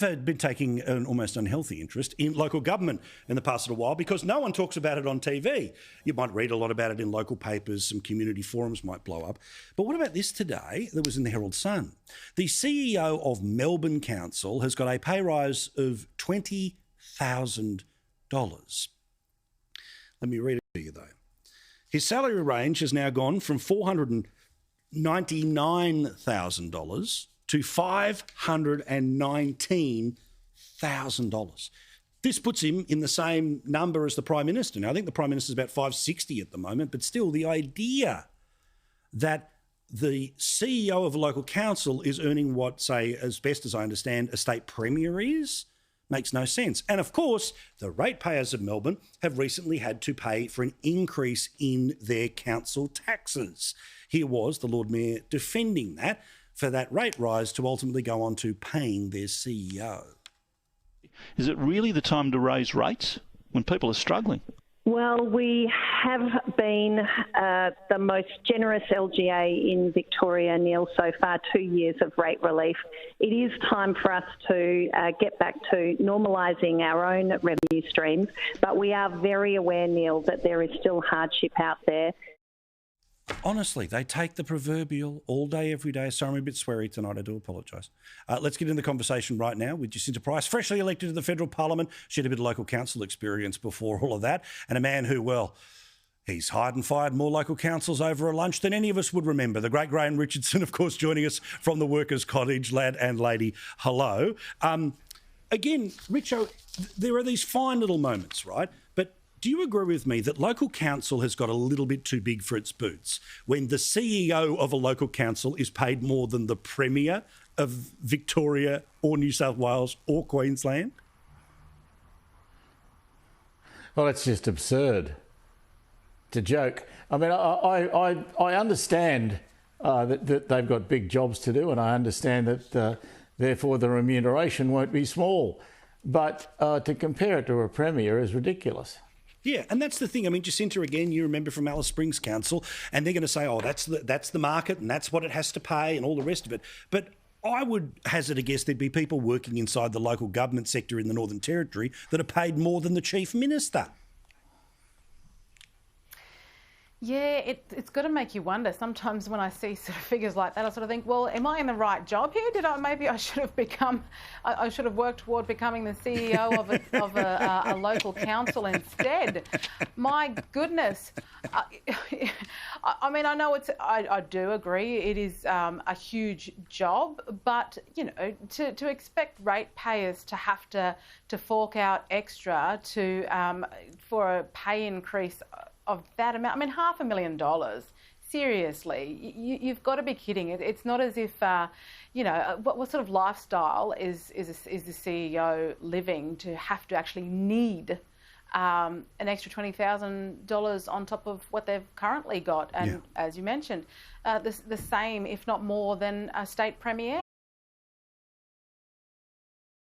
I've been taking an almost unhealthy interest in local government in the past little while because no one talks about it on TV. You might read a lot about it in local papers, some community forums might blow up. But what about this today that was in the Herald Sun? The CEO of Melbourne Council has got a pay rise of $20,000. Let me read it to you though. His salary range has now gone from $499,000 to $519,000. This puts him in the same number as the Prime Minister. Now, I think the Prime Minister is about $560 at the moment, but still the idea that the CEO of a local council is earning what, say, as best as I understand, a state premier is, makes no sense. And of course, the ratepayers of Melbourne have recently had to pay for an increase in their council taxes. Here was the Lord Mayor defending that, for that rate rise to ultimately go on to paying their CEO. Is it really the time to raise rates when people are struggling? Well, we have been the most generous LGA in Victoria, Neil, so far, 2 years of rate relief. It is time for us to get back to normalising our own revenue streams, but we are very aware, Neil, that there is still hardship out there. Honestly, they take the proverbial all day, every day. Sorry, I'm a bit sweary tonight. I do apologise. Let's get in the conversation right now with Jacinta Price, freshly elected to the federal parliament. She had a bit of local council experience before all of that. And a man who, well, he's hired and fired more local councils over a lunch than any of us would remember. The great Graham Richardson, of course, joining us from the Workers' Cottage. Lad and lady, hello. Again, Richo, there are these fine little moments, right? But do you agree with me that local council has got a little bit too big for its boots when the CEO of a local council is paid more than the Premier of Victoria or New South Wales or Queensland? Well, it's just absurd. It's a joke. I mean, I understand that they've got big jobs to do, and I understand that therefore the remuneration won't be small. But to compare it to a Premier is ridiculous. Yeah, and that's the thing. I mean, Jacinta, again, you remember from Alice Springs Council, and they're going to say, oh, that's the market and that's what it has to pay and all the rest of it. But I would hazard a guess there'd be people working inside the local government sector in the Northern Territory that are paid more than the Chief Minister. Yeah, it's got to make you wonder. Sometimes when I see sort of figures like that, I sort of think, well, am I in the right job here? Maybe I should have worked toward becoming the CEO of a local council instead. My goodness. I mean, I know I do agree it is a huge job, but, you know, to expect ratepayers to have to fork out extra for a pay increase of that amount, I mean, $500,000. Seriously, you've got to be kidding. It's not as if, you know, what sort of lifestyle is the CEO living to have to actually need an extra $20,000 on top of what they've currently got? And as you mentioned, the same, if not more, than a state premier.